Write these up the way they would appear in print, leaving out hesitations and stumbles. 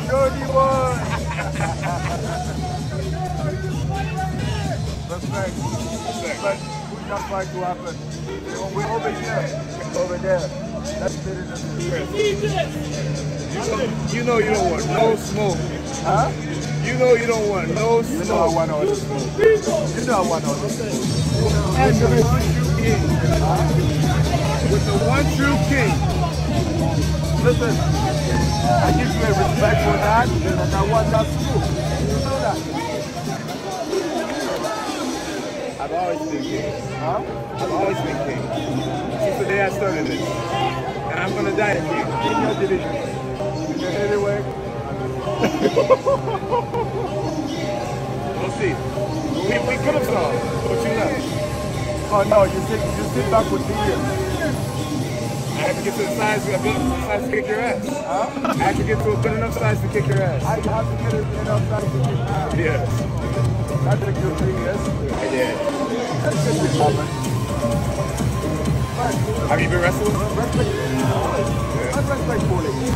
Jody boy! Respect. But we're not going to happen. We're over here. Over there. That's better than You know you don't want no smoke. Huh? You know you don't want no smoke. You know I want all the smoke. You know I want all the smoke. And the one true king. With the one true king. Listen, I give you a respect for that, and I want that smoke. You know that. I've always been king. Huh? I've always been king. Since the day I started this. And I'm gonna die a king. In your division. In the heavyweight. We'll see. We could have saw, but you know. Oh no, you sit back with medium. I have to get to the size, a good size to kick your ass. Huh? I have to get to a good enough size to kick your ass. I have to get it enough time to kick your ass. Yes. That took you 3 years. I did. That's just it happen. Have you been wrestling? Respect. Respect bullying.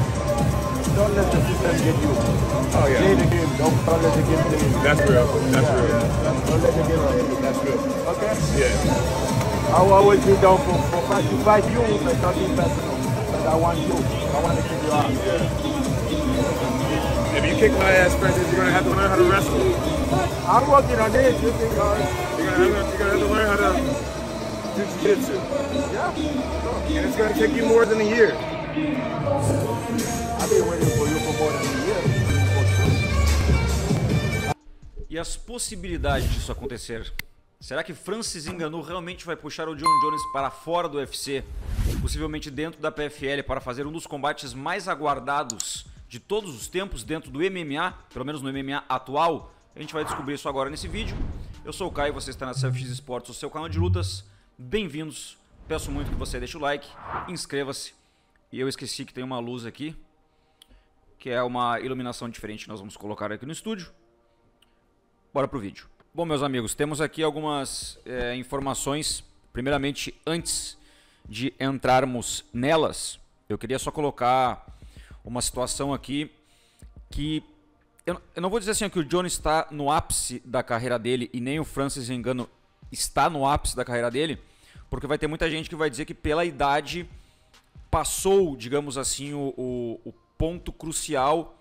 Don't let the system get you. Oh yeah. Play the game. Don't let the game play you. That's real. That's real. Don't let the game play you. That's real. Okay? Yeah. I will always be down for fight. To fight you, but nothing personal. But I want you. I want to kick your ass. If you kick my ass, Francis, you're gonna have to learn how to wrestle. I'm working on it. You think, You're gonna have to learn how to do jiu-jitsu. yeah. And it's gonna take you more than a year. I've been waiting for you for more than a year. E as possibilidades disso acontecer? Será que Francis Ngannou realmente vai puxar o Jon Jones para fora do UFC, possivelmente dentro da PFL, para fazer um dos combates mais aguardados de todos os tempos dentro do MMA, pelo menos no MMA atual? A gente vai descobrir isso agora nesse vídeo. Eu sou o Caio, você está na CFX Esportes, o seu canal de lutas. Bem-vindos. Peço muito que você deixe o like, inscreva-se. E eu esqueci que tem uma luz aqui, que é uma iluminação diferente que nós vamos colocar aqui no estúdio. Bora pro vídeo. Bom, meus amigos, temos aqui algumas informações. Primeiramente, antes de entrarmos nelas, eu queria só colocar uma situação aqui que eu não vou dizer assim que o Jones está no ápice da carreira dele e nem o Francis Ngannou está no ápice da carreira dele, porque vai ter muita gente que vai dizer que pela idade passou, digamos assim, o ponto crucial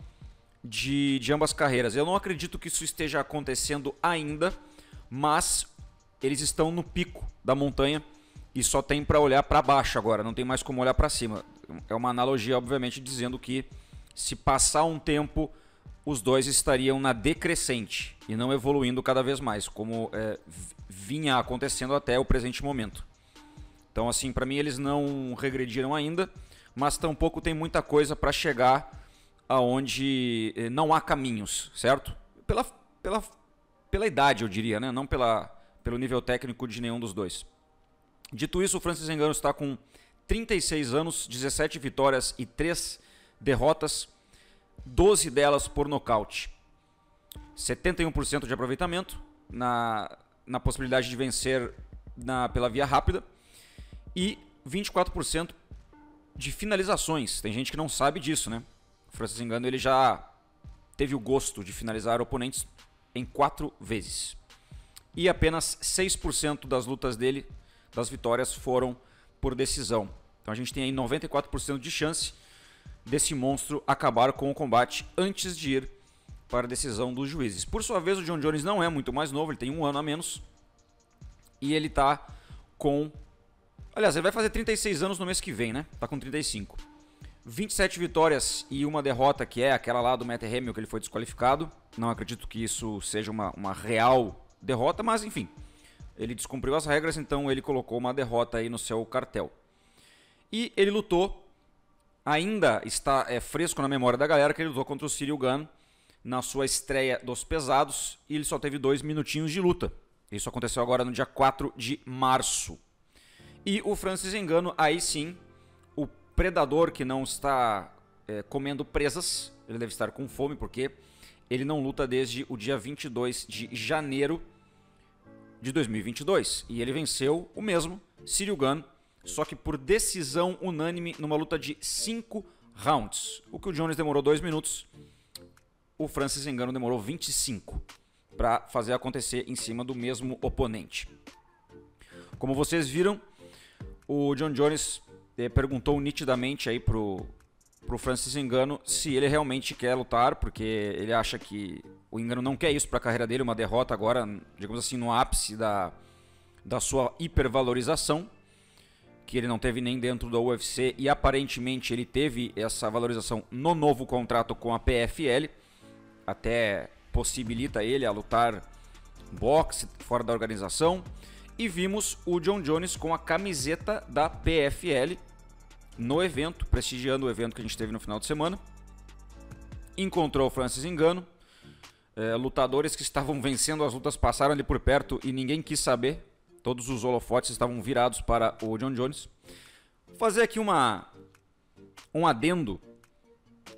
de ambas carreiras. Eu não acredito que isso esteja acontecendo ainda, mas eles estão no pico da montanha e só tem para olhar para baixo agora, não tem mais como olhar para cima. É uma analogia, obviamente, dizendo que se passar um tempo, os dois estariam na decrescente e não evoluindo cada vez mais, como vinha acontecendo até o presente momento. Então, assim, para mim eles não regrediram ainda, mas tampouco tem muita coisa para chegar aonde não há caminhos, certo? Pela idade, eu diria, né? Não pelo nível técnico de nenhum dos dois. Dito isso, o Francis Ngannou está com 36 anos, 17 vitórias e 3 derrotas, 12 delas por nocaute. 71% de aproveitamento na possibilidade de vencer pela via rápida e 24% de finalizações. Tem gente que não sabe disso, né? O Francis Ngannou ele já teve o gosto de finalizar oponentes em 4 vezes. E apenas 6% das lutas dele, das vitórias, foram por decisão. Então a gente tem aí 94% de chance desse monstro acabar com o combate antes de ir para a decisão dos juízes. Por sua vez, o Jon Jones não é muito mais novo, ele tem 1 ano a menos. E ele tá com... Aliás, ele vai fazer 36 anos no mês que vem, né? Tá com 35. 27 vitórias e 1 derrota, que é aquela lá do Matt Hamill, que ele foi desqualificado. Não acredito que isso seja uma real derrota, mas enfim. Ele descumpriu as regras, então ele colocou uma derrota aí no seu cartel. E ele lutou, ainda está fresco na memória da galera, que ele lutou contra o Ciryl Gane na sua estreia dos pesados, e ele só teve 2 minutinhos de luta. Isso aconteceu agora no dia 4 de março. E o Francis Ngannou, aí sim, o predador que não está comendo presas, ele deve estar com fome, porque ele não luta desde o dia 22 de janeiro de 2022. E ele venceu o mesmo, Ciryl Gane, só que por decisão unânime numa luta de 5 rounds. O que o Jones demorou 2 minutos, o Francis Ngannou demorou 25 para fazer acontecer em cima do mesmo oponente. Como vocês viram, o John Jones perguntou nitidamente aí pro Francis Ngannou se ele realmente quer lutar, porque ele acha que o Ngannou não quer isso para a carreira dele, uma derrota agora, digamos assim, no ápice da sua hipervalorização, que ele não teve nem dentro da UFC, e aparentemente ele teve essa valorização no novo contrato com a PFL, até possibilita ele a lutar boxe fora da organização. E vimos o John Jones com a camiseta da PFL no evento, prestigiando o evento que a gente teve no final de semana. Encontrou o Francis Ngannou. Lutadores que estavam vencendo as lutas passaram ali por perto e ninguém quis saber. Todos os holofotes estavam virados para o John Jones. Vou fazer aqui um adendo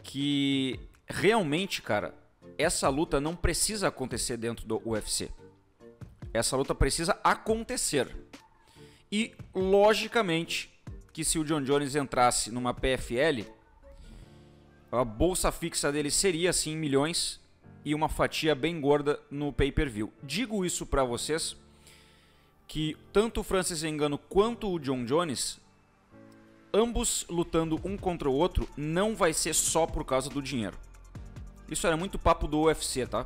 que realmente, cara, essa luta não precisa acontecer dentro do UFC. Essa luta precisa acontecer. E, logicamente, que se o John Jones entrasse numa PFL, a bolsa fixa dele seria, sim, milhões e uma fatia bem gorda no pay-per-view. Digo isso pra vocês, que tanto o Francis Ngannou quanto o John Jones, ambos lutando um contra o outro, não vai ser só por causa do dinheiro. Isso era muito papo do UFC, tá?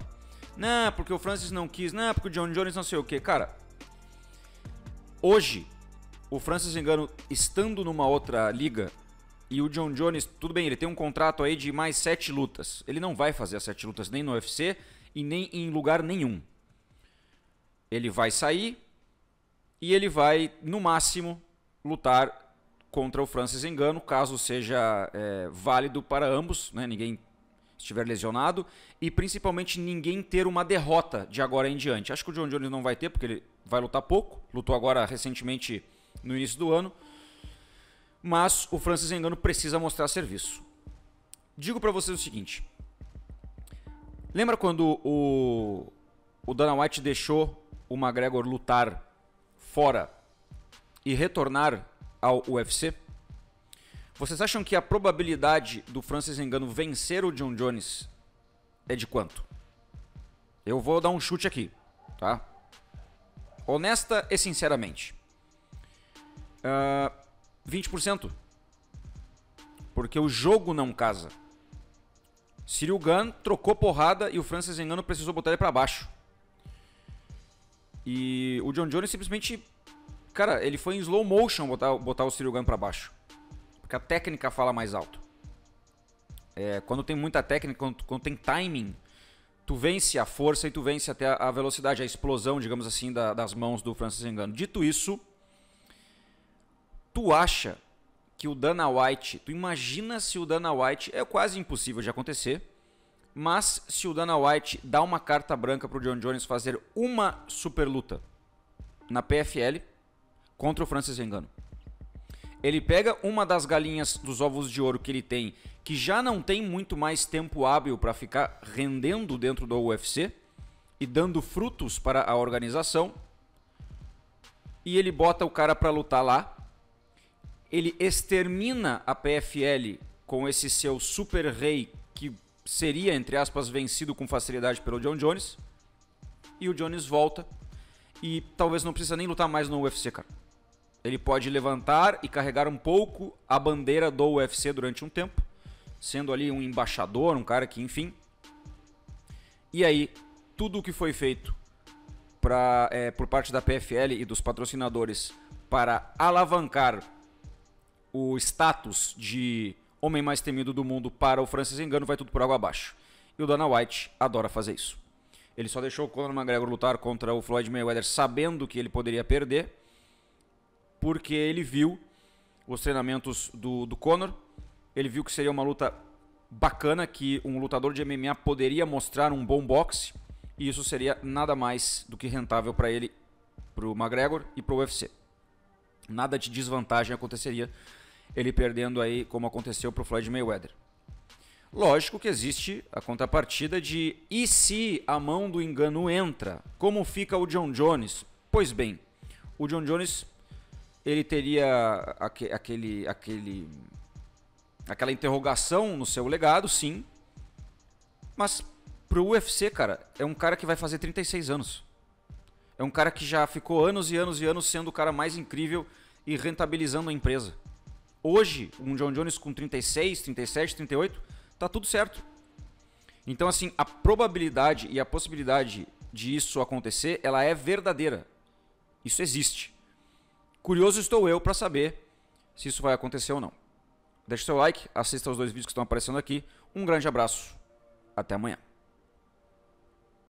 Não, porque o Francis não quis, não, porque o John Jones não sei o que. Cara, hoje, o Francis Ngannou estando numa outra liga e o John Jones, tudo bem, ele tem um contrato aí de mais 7 lutas. Ele não vai fazer as 7 lutas nem no UFC e nem em lugar nenhum. Ele vai sair e ele vai, no máximo, lutar contra o Francis Ngannou, caso seja válido para ambos, né? Ninguém estiver lesionado, e principalmente ninguém ter uma derrota de agora em diante. Acho que o John Jones não vai ter, porque ele vai lutar pouco, lutou agora recentemente no início do ano, mas o Francis Ngannou precisa mostrar serviço. Digo para vocês o seguinte, lembra quando o Dana White deixou o McGregor lutar fora e retornar ao UFC? Vocês acham que a probabilidade do Francis Ngannou vencer o John Jones é de quanto? Eu vou dar um chute aqui, tá? Honesta e sinceramente. 20%. Porque o jogo não casa. Ciryl Gane trocou porrada e o Francis Ngannou precisou botar ele pra baixo. E o John Jones simplesmente... Cara, ele foi em slow motion botar o Ciryl Gane pra baixo. A técnica fala mais alto. Quando tem muita técnica, quando tem timing, tu vence a força e tu vence até a velocidade, a explosão, digamos assim, das mãos do Francis Ngannou. Dito isso, tu acha que o Dana White, tu imagina se o Dana White, é quase impossível de acontecer, mas se o Dana White dá uma carta branca pro John Jones fazer uma super luta na PFL contra o Francis Ngannou, ele pega uma das galinhas dos ovos de ouro que ele tem, que já não tem muito mais tempo hábil para ficar rendendo dentro do UFC e dando frutos para a organização, e ele bota o cara para lutar lá, ele extermina a PFL com esse seu super rei que seria, entre aspas, vencido com facilidade pelo John Jones, e o Jones volta e talvez não precisa nem lutar mais no UFC, cara. Ele pode levantar e carregar um pouco a bandeira do UFC durante um tempo, sendo ali um embaixador, um cara que, enfim. E aí, tudo o que foi feito por parte da PFL e dos patrocinadores para alavancar o status de homem mais temido do mundo para o Francis Ngannou vai tudo por água abaixo. E o Dana White adora fazer isso. Ele só deixou o Conor McGregor lutar contra o Floyd Mayweather sabendo que ele poderia perder, porque ele viu os treinamentos do Conor, ele viu que seria uma luta bacana, que um lutador de MMA poderia mostrar um bom boxe, e isso seria nada mais do que rentável para ele, para o McGregor e para o UFC. Nada de desvantagem aconteceria ele perdendo aí como aconteceu para o Floyd Mayweather. Lógico que existe a contrapartida de e se a mão do Ngannou entra? Como fica o John Jones? Pois bem, o John Jones, ele teria aquela interrogação no seu legado, sim. Mas pro UFC, cara, é um cara que vai fazer 36 anos. É um cara que já ficou anos e anos e anos sendo o cara mais incrível e rentabilizando a empresa. Hoje, um John Jones com 36, 37, 38, tá tudo certo. Então, assim, a probabilidade e a possibilidade de isso acontecer, ela é verdadeira. Isso existe. Curioso estou eu para saber se isso vai acontecer ou não. Deixe seu like, assista aos 2 vídeos que estão aparecendo aqui. Um grande abraço. Até amanhã.